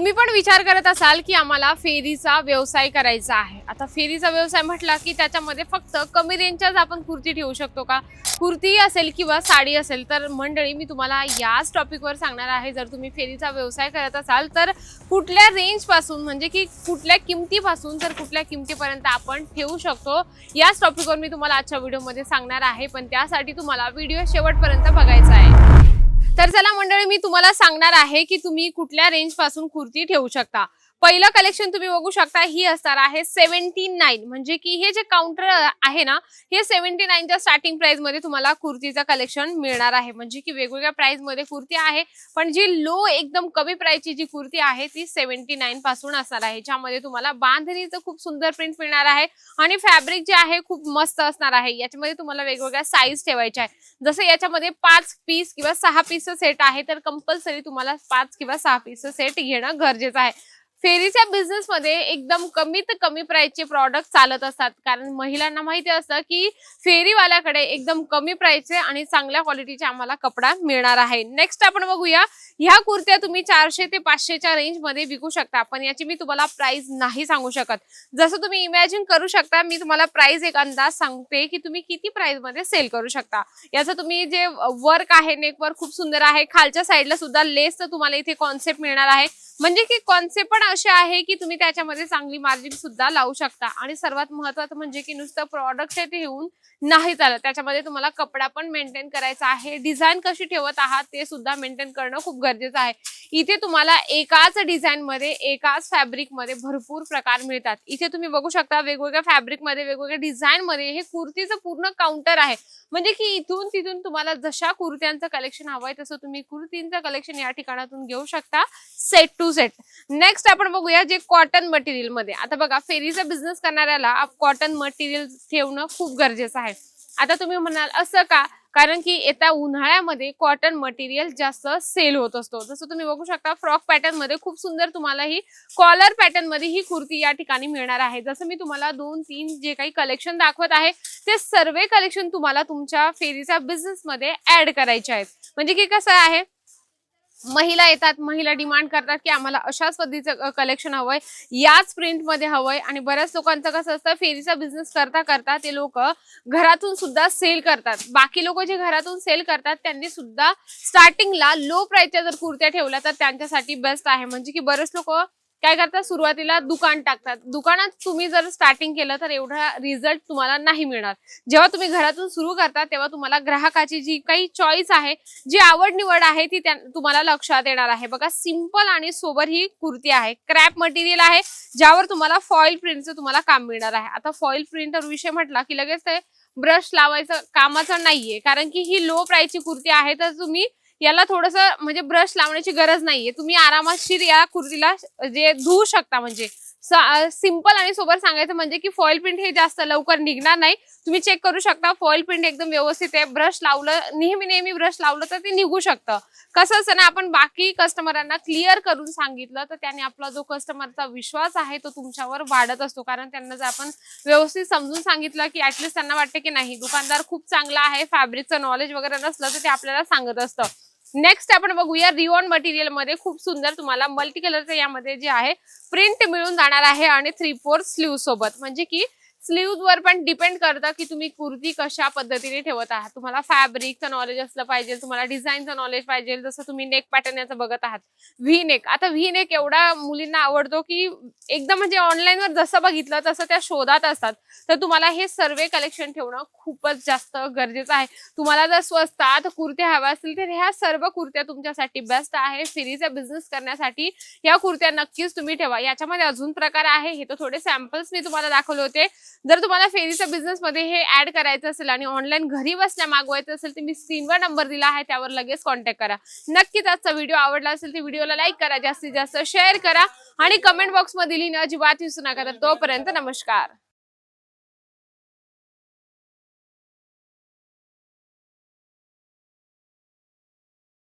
तुम्ही पण विचार करत असाल की आम्हाला फेरीचा व्यवसाय करायचा आहे। आता फेरीचा व्यवसाय म्हटला की त्याच्यामध्ये फक्त कमी रेंजच्याच आपण कुर्ती ठेवू शकतो का? कुर्ती असेल किंवा साडी असेल तर मंडळी मी तुम्हाला याच टॉपिकवर सांगणार आहे। जर तुम्ही फेरीचा व्यवसाय करत असाल तर कुठल्या रेंज पासून म्हणजे की कुठल्या किमतीपासून तर कुठल्या किमतीपर्यंत आपण ठेवू शकतो याच टॉपिकवर मी तुम्हाला आजच्या व्हिडिओमध्ये सांगणार आहे। पण त्यासाठी तुम्हाला व्हिडिओ शेवटपर्यंत बघायचा आहे। तर चला मंडळी मी तुम्हाला सांगणार आहे की तुम्ही कुठल्या रेंज पासून कुर्ती ठेवू शकता। पहिलं कलेक्शन तुम्ही बघू शकता ही असणार आहे 79 म्हणजे की हे जे काउंटर आहे ना हे 79 च्या स्टार्टिंग प्राइस मध्ये तुम्हाला कुर्तीचा कलेक्शन मिळणार आहे। म्हणजे की वेगवेगळ्या प्राइस मध्ये कुर्ती आहे पण जी लो एकदम कमी प्राइसची जी कुर्ती आहे ती 79 पासून असणार आहे। ज्यामध्ये तुम्हाला बांधणीचं खूप सुंदर प्रिंट मिळणार आहे आणि फॅब्रिक जे आहे खूप मस्त असणार आहे। याच्यामध्ये तुम्हाला वेगवेगळ्या साईज ठेवायच्या आहे। जसं याच्यामध्ये 5 पीस किंवा 6 पीस सेट आहे तर कंपल्सरी तुम्हाला 5 किंवा 6 पीस सेट घेणं गरजेचं आहे। फेरीच्या बिझनेस मध्ये एकदम कमीत कमी प्राइसचे प्रॉडक्ट चालत असतात कारण महिलांना माहिती असतं की फेरीवाल्याकडे एकदम कमी प्राइसचे आणि चांगल्या क्वालिटीचे आम्हाला कपडा मिळणार आहे। नेक्स्ट आपण बघूया ह्या कुर्त्या तुम्ही 400 ते 500 च्या रेंज मध्ये विकू शकता पण याची मी तुम्हाला प्राइस नाही सांगू शकत। जसं तुम्ही इमॅजिन करू शकता मी तुम्हाला प्राइस एक अंदाज सांगते की तुम्ही किती प्राइस मध्ये सेल करू शकता। याचं तुम्ही जे वर्क आहे नेक वर्क खूप सुंदर आहे। खालच्या साईडला सुद्धा लेसचं तुम्हाला इथे कॉन्सेप्ट मिळणार आहे। म्हणजे की कॉन्सेप्ट पण असे आहे की तुम्ही त्याच्यामध्ये चांगली मार्जिन सुद्धा लावू शकता। आणि सर्वात महत्त्वाचं म्हणजे की नुसतं प्रॉडक्ट ते घेऊन नाही चालत, त्याच्यामध्ये तुम्हाला कपडा पण मेंटेन करायचा आहे। डिझाइन कशी ठेवत आहात ते सुद्धा मेंटेन करणं खूप गरजेचं आहे। इथे तुम्हाला एकाच डिझाइन मध्ये एकाच फॅब्रिक मध्ये भरपूर प्रकार मिळतात। इथे तुम्ही बघू शकता वेगवेगळ्या फॅब्रिक मध्ये वेगवेगळ्या डिझाइन मध्ये हे कुर्तीचं पूर्ण काउंटर आहे। म्हणजे की इथून तिथून तुम्हाला जशा कुर्त्यांचं कलेक्शन हवंय तसं तुम्ही कुर्तींचं कलेक्शन या ठिकाणातून घेऊ शकता सेट टू सेट। नेक्स्ट आपण बघूया जे कॉटन मटेरियल मध्ये। आता बघा फेरीचा बिझनेस करणाऱ्याला कॉटन मटेरियल ठेवणं खूप गरजेचं आहे। आता तुम्ही म्हणाल असं का? कारण की येत्या उन्हाळ्यामध्ये कॉटन मटेरियल जास्त सेल होत असतो। जसं तुम्ही बघू शकता फ्रॉक पॅटर्न मध्ये खूप सुंदर तुम्हाला ही कॉलर पॅटर्न मध्ये ही कुर्ती या ठिकाणी मिळणार आहे। जसं मी तुम्हाला 2-3 जे काही कलेक्शन दाखवत आहे ते सर्व कलेक्शन तुम्हाला तुमच्या फेरीचा बिझनेस मध्ये ऍड करायचे आहेत। म्हणजे की कसं आहे महिला येतात, महिला डिमांड करतात की आम्हाला अशाच पद्धतीचं कलेक्शन हवंय, याच प्रिंट मध्ये हवंय। आणि बऱ्याच लोकांचं कसं असतं फेरीचा बिझनेस करता करता ते लोक घरातून सुद्धा सेल करतात। बाकी लोक जे घरातून सेल करतात त्यांनी सुद्धा स्टार्टिंगला लो प्राइसच्या जर कुर्त्या ठेवल्या तर त्यांच्यासाठी बेस्ट आहे। म्हणजे की बरेच लोक काय करतात सुरुवातीला दुकान टाकतात। दुकानात तुम्ही जर स्टार्टिंग केलं तर एवढा रिझल्ट तुम्हाला नाही मिळणार। जेव्हा तुम्ही घरातून सुरू करता तेव्हा तुम्हाला ग्राहकाची जी काही चॉईस आहे, जी आवड निवड आहे ती तुम्हाला लक्षात येणार आहे। बघा सिंपल आणि सोबर ही कुर्ती आहे। क्रॅप मटेरियल आहे ज्यावर तुम्हाला फॉइल प्रिंटचं तुम्हाला काम मिळणार आहे। आता फॉइल प्रिंटर विषय म्हटला की लगेच ते ब्रश लावायचं कामाचं नाहीये कारण की ही लो प्राइसची कुर्ती आहे तर तुम्ही याला थोडंसं म्हणजे ब्रश लावण्याची गरज नाहीये। तुम्ही आरामशीर या कुर्तीला जे धुवू शकता। म्हणजे सिंपल आणि सोबर सांगायचं म्हणजे की फॉइल प्रिंट हे जास्त लवकर निघणार नाही। तुम्ही चेक करू शकता फॉइल प्रिंट एकदम व्यवस्थित आहे। ब्रश लावलं नेहमी ब्रश लावलं तर ते निघू शकतं। कसं असतं ना आपण बाकी कस्टमरांना क्लिअर करून सांगितलं तर त्याने आपला जो कस्टमरचा विश्वास आहे तो तुमच्यावर वाढत असतो। कारण त्यांना जर आपण व्यवस्थित समजून सांगितलं की ऍटलीस्ट त्यांना वाटतं की नाही दुकानदार खूप चांगला आहे, फॅब्रिकचं नॉलेज वगैरे नसलं तर ते आपल्याला सांगत असतं। नेक्स्ट आपण बघूया रिओन मटेरियल मध्ये खूप सुंदर तुम्हाला मल्टी कलरचं यामध्ये जे आहे प्रिंट मिळून जाणार आहे आणि 3/4 स्लीव सोबत। म्हणजे की स्लीव्ह वर पण डिपेंड करतं की तुम्ही कुर्ती कशा पद्धतीने ठेवत आहात। तुम्हाला फॅब्रिकचं नॉलेज असलं पाहिजे, तुम्हाला डिझाईनचं नॉलेज पाहिजे। जसं तुम्ही नेक पॅटर्न याचं बघत आहात व्ही नेक। आता व्ही नेक एवढा मुलींना आवडतो की एकदम म्हणजे ऑनलाईनवर जसं बघितलं तसं त्या शोधात असतात। तर तुम्हाला हे सर्व कलेक्शन ठेवणं खूपच जास्त गरजेचं आहे। तुम्हाला जर स्वस्तात कुर्त्या हव्या असतील तर ह्या सर्व कुर्त्या तुमच्यासाठी बेस्ट आहे। फेरीचा बिझनेस करण्यासाठी या कुर्त्या नक्कीच तुम्ही ठेवा। याच्यामध्ये अजून प्रकार आहे, हे तर थोडे सॅम्पल्स मी तुम्हाला दाखवले होते। जर तुम्हाला फेरीचा बिझनेस मध्ये हे ऍड करायचं असेल आणि ऑनलाईन घरी बसल्या मागवायचं असेल तर मी स्क्रीनवर नंबर दिला आहे त्यावर लगेच कॉन्टॅक्ट करा। नक्कीच आजचा व्हिडिओ आवडला असेल तर व्हिडिओला लाईक करा, जास्तीत जास्त शेअर करा आणि कमेंट बॉक्स मध्ये लिहिणं अजिबात विसरू नका। तर तोपर्यंत नमस्कार।